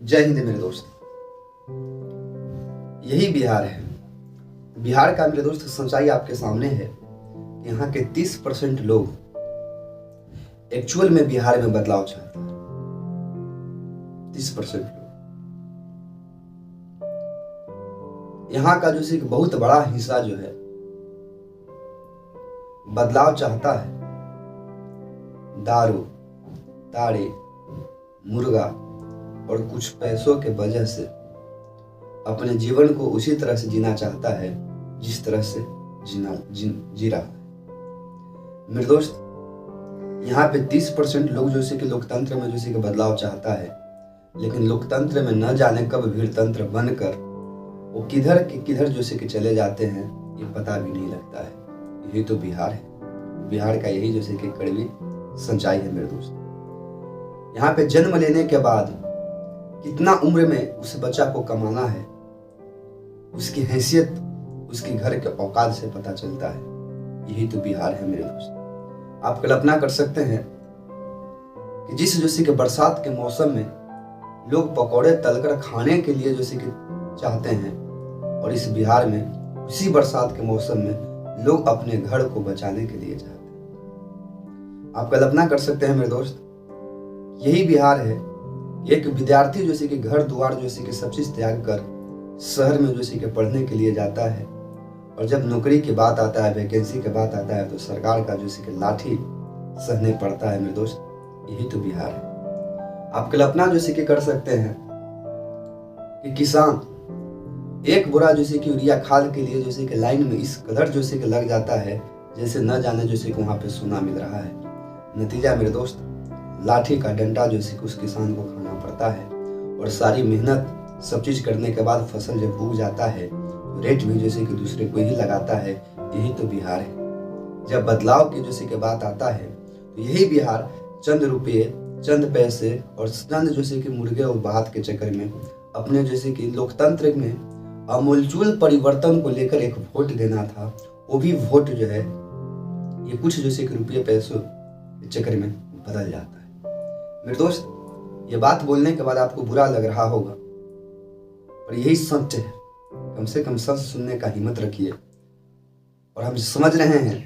जय हिंद मेरे दोस्त। यही बिहार है। बिहार का मेरे दोस्त सच्चाई आपके सामने है। यहाँ के 30% लोग एक्चुअल में बिहार में बदलाव चाहते हैं। 30% लोग, यहाँ का जो एक बहुत बड़ा हिस्सा जो है बदलाव चाहता है। दारू, ताड़े, मुर्गा और कुछ पैसों के वजह से अपने जीवन को उसी तरह से जीना चाहता है जिस तरह से जी रहा है। मेरे दोस्त, यहाँ पे 30% लोग जो कि लोकतंत्र में जो कि बदलाव चाहता है, लेकिन लोकतंत्र में न जाने कब भीड़तंत्र बनकर वो किधर के किधर जो कि चले जाते हैं ये पता भी नहीं लगता है। यही तो बिहार है। बिहार का यही जो कि कड़वी सच्चाई है मेरे दोस्त। यहाँ पे जन्म लेने के बाद कितना उम्र में उस बच्चा को कमाना है, उसकी हैसियत उसके घर के औकात से पता चलता है। यही तो बिहार है मेरे दोस्त। आप कल्पना कर सकते हैं कि जिस जोशी के बरसात के मौसम में लोग पकौड़े तलकर खाने के लिए जोशी के चाहते हैं, और इस बिहार में उसी बरसात के मौसम में लोग अपने घर को बचाने के लिए चाहते हैं। आप कल्पना कर सकते हैं मेरे दोस्त, यही बिहार है। एक विद्यार्थी जो कि घर द्वार जो कि सब चीज त्याग कर शहर में जो कि पढ़ने के लिए जाता है, और जब नौकरी की बात आता है, वैकेंसी की बात आता है, तो सरकार का जो कि लाठी सहने पड़ता है मेरे दोस्त। यही तो बिहार है। आप कल्पना जो कि कर सकते हैं कि किसान एक बोरा जो कि यूरिया खाद के लिए जो कि लाइन में इस कदर जो कि लग जाता है जैसे न जाने जो कि वहां पे सोना मिल रहा है। नतीजा मेरे दोस्त, लाठी का डंडा जो कि उस किसान को खाना पड़ता है, और सारी मेहनत सब चीज करने के बाद फसल जब उग जाता है तो रेट भी जैसे कि दूसरे को ही लगाता है। यही तो बिहार है। जब बदलाव की जैसे कि बात आता है तो यही बिहार चंद रुपये, चंद पैसे और चंद जैसे कि मुर्गे और भात के चक्कर में अपने जैसे कि लोकतंत्र में अमूलचूल परिवर्तन को लेकर एक वोट देना था, वो भी वोट जो है ये कुछ जैसे कि रुपये पैसों के चक्कर में बदल जाता है। मेरे दोस्त, ये बात बोलने के बाद आपको बुरा लग रहा होगा, पर यही सत्य है। कम से कम सच सुनने का हिम्मत रखिए। और हम समझ रहे हैं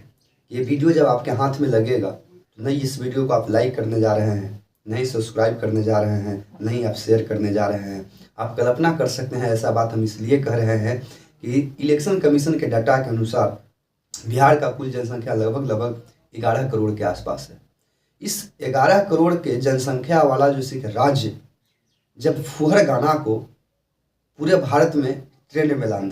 कि ये वीडियो जब आपके हाथ में लगेगा तो नहीं इस वीडियो को आप लाइक करने जा रहे हैं, नहीं सब्सक्राइब करने जा रहे हैं, नहीं आप शेयर करने जा रहे हैं। आप कल्पना कर सकते हैं, ऐसा बात हम इसलिए कह रहे हैं कि इलेक्शन कमीशन के डाटा के अनुसार बिहार का कुल जनसंख्या लगभग 11 करोड़ के आसपास है। इस 11 करोड़ के जनसंख्या वाला जो राज्य जब फुहर गाना को पूरे भारत में ट्रेंड में लान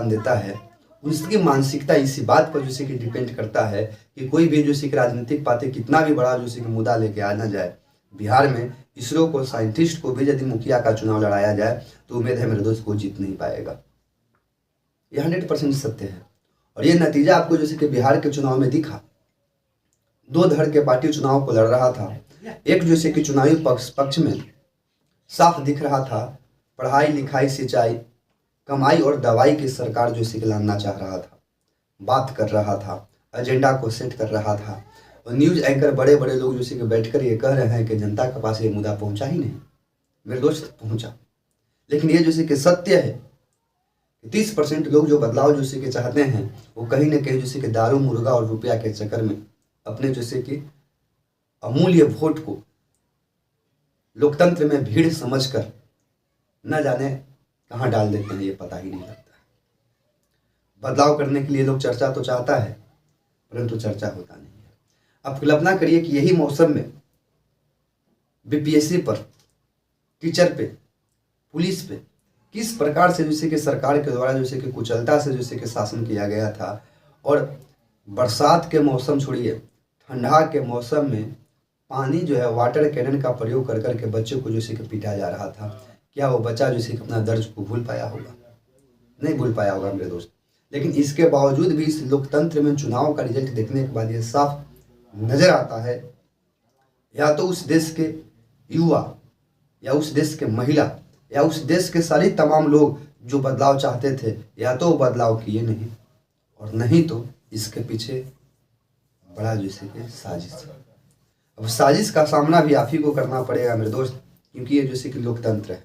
देता है, उसकी मानसिकता इसी बात पर जो कि डिपेंड करता है कि कोई भी जो कि राजनीतिक पार्टी कितना भी बड़ा जो कि मुद्दा लेके आ ना जाए, बिहार में इसरो को, साइंटिस्ट को भी यदि मुखिया का चुनाव लड़ाया जाए तो उम्मीद है मेरे दोस्त को जीत नहीं पाएगा। यह 100% सत्य है। और ये नतीजा आपको जैसे कि बिहार के चुनाव में दिखा। दो धड़ के पार्टी चुनाव को लड़ रहा था। एक जो कि चुनावी पक्ष में साफ दिख रहा था पढ़ाई लिखाई, सिंचाई, कमाई और दवाई की सरकार जो कि लाना चाह रहा था, बात कर रहा था, एजेंडा को सेट कर रहा था। और न्यूज एंकर बड़े बड़े लोग जो कि बैठकर ये कह रहे हैं कि जनता के पास ये मुद्दा पहुंचा ही नहीं। मेरे दोस्त, पहुंचा। लेकिन ये जो कि सत्य है, 30% लोग जो बदलाव जो कि चाहते हैं वो कहीं ना कहीं जो कि दारू, मुर्गा और रुपया के चक्कर में अपने जैसे कि अमूल्य वोट को लोकतंत्र में भीड़ समझकर न जाने कहां डाल देते हैं, ये पता ही नहीं लगता है। बदलाव करने के लिए लोग चर्चा तो चाहता है, परंतु चर्चा होता नहीं है। अब कल्पना करिए कि यही मौसम में बीपीएससी पर, टीचर पे, पुलिस पे किस प्रकार से जैसे कि सरकार के द्वारा जैसे कि कुशलता से जैसे कि शासन किया गया था। और बरसात के मौसम छोड़िए, ठंडा के मौसम में पानी जो है वाटर कैनन का प्रयोग कर करके बच्चों को जैसे कि पीटा जा रहा था। क्या वो बच्चा जैसे कि अपना दर्द को भूल पाया होगा? नहीं भूल पाया होगा मेरे दोस्त। लेकिन इसके बावजूद भी इस लोकतंत्र में चुनाव का रिजल्ट देखने के बाद ये साफ नजर आता है, या तो उस देश के युवा, या उस देश के महिला, या उस देश के सारे तमाम लोग जो बदलाव चाहते थे, या तो बदलाव किए नहीं, और नहीं तो इसके पीछे बड़ा जैसे कि साजिश है। अब साजिश का सामना भी आप ही को करना पड़ेगा मेरे दोस्त, क्योंकि ये जैसे कि लोकतंत्र है।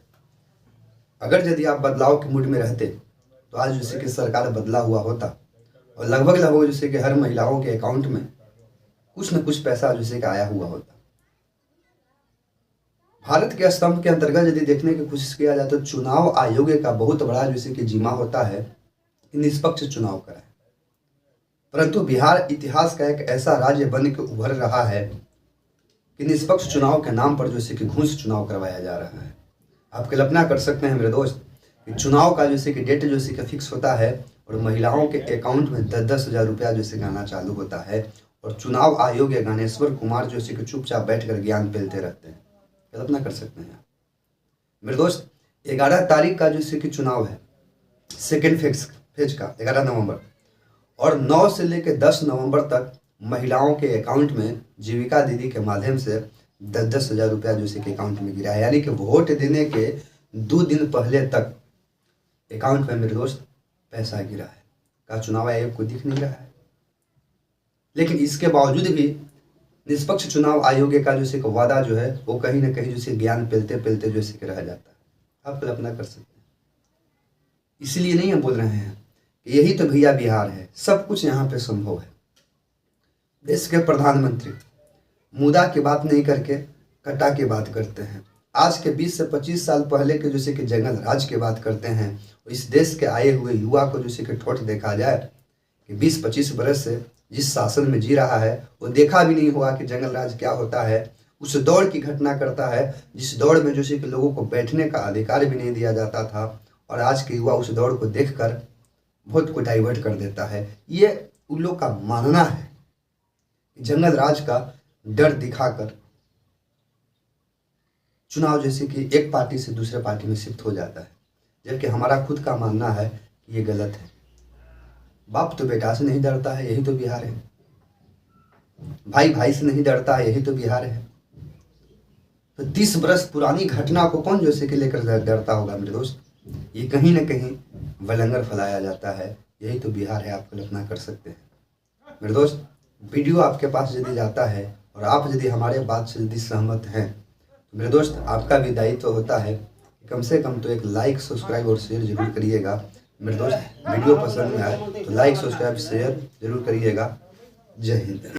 अगर यदि आप बदलाव के मूड में रहते तो आज जैसे कि सरकार बदला हुआ होता और लगभग लगभग जैसे कि हर महिलाओं के अकाउंट में कुछ न कुछ पैसा जैसे कि आया हुआ होता। भारत के स्तंभ के अंतर्गत यदि देखने की कोशिश किया जाए तो चुनाव आयोग का बहुत बड़ा जैसे कि जिम्मा होता है कि निष्पक्ष चुनाव कराए, परंतु बिहार इतिहास का एक ऐसा राज्य बन के उभर रहा है कि निष्पक्ष चुनाव के नाम पर जैसे कि घूस चुनाव करवाया जा रहा है। आप कल्पना कर सकते हैं मेरे दोस्त कि चुनाव का जैसे कि डेट जैसे कि फिक्स होता है और महिलाओं के अकाउंट में 10-10 हज़ार रुपया जैसे गाना चालू होता है और चुनाव आयोग या ज्ञानेश्वर कुमार जैसे कि चुपचाप बैठकर ज्ञान फैलते रहते हैं। कल्पना कर सकते हैं आप मेरे दोस्त। 11 तारीख का जैसे कि चुनाव है, सेकेंड फेज का 11 नवंबर, और 9 से लेकर 10 नवंबर तक महिलाओं के अकाउंट में जीविका दीदी के माध्यम से 10-10 हज़ार रुपया जैसे कि अकाउंट में गिरा है। यानी कि वोट देने के 2 दिन पहले तक अकाउंट में मेरे दोस्त पैसा गिरा है। का चुनाव आयोग को दिख नहीं रहा है, लेकिन इसके बावजूद भी निष्पक्ष चुनाव आयोग का जैसे कि वादा जो है वो कहीं ना कहीं जैसे ज्ञान फैलते फैलते जैसे कि रह जाता है। आप कल्पना कर सकते हैं। इसलिए नहीं हम बोल रहे हैं कि यही तो भैया बिहार है, सब कुछ यहाँ पे संभव है। देश के प्रधानमंत्री मुद्दा की बात नहीं करके कटा की बात करते हैं। आज के 20 से 25 साल पहले के जैसे कि जंगल राज की बात करते हैं। इस देश के आए हुए युवा को जैसे कि ठोठ देखा जाए कि 20-25 बरस से जिस शासन में जी रहा है वो देखा भी नहीं हुआ कि जंगल राज क्या होता है। उस दौड़ की घटना करता है जिस दौड़ में जैसे कि लोगों को बैठने का अधिकार भी नहीं दिया जाता था, और आज के युवा उस दौड़ को देखकर बहुत को डाइवर्ट कर देता है। ये उन लोग का मानना है जंगल राज का डर दिखाकर चुनाव जैसे कि एक पार्टी से दूसरे पार्टी में शिफ्ट हो जाता है, जबकि हमारा खुद का मानना है कि ये गलत है। बाप तो बेटा से नहीं डरता है, यही तो बिहार है। भाई भाई से नहीं डरता है, यही तो बिहार है। तो 30 बरस पुरानी घटना को कौन जैसे कि लेकर डरता होगा मेरे दोस्त। ये कहीं ना कहीं वलंगर फैलाया जाता है, यही तो बिहार है। आप कल्पना कर सकते हैं मेरे दोस्त। वीडियो आपके पास यदि जाता है और आप यदि हमारे बात से यदि सहमत हैं तो मेरे दोस्त आपका भी दायित्व होता है कि कम से कम तो एक लाइक, सब्सक्राइब और शेयर जरूर करिएगा मेरे दोस्त। वीडियो पसंद में आए तो लाइक, सब्सक्राइब, शेयर जरूर करिएगा। जय हिंद।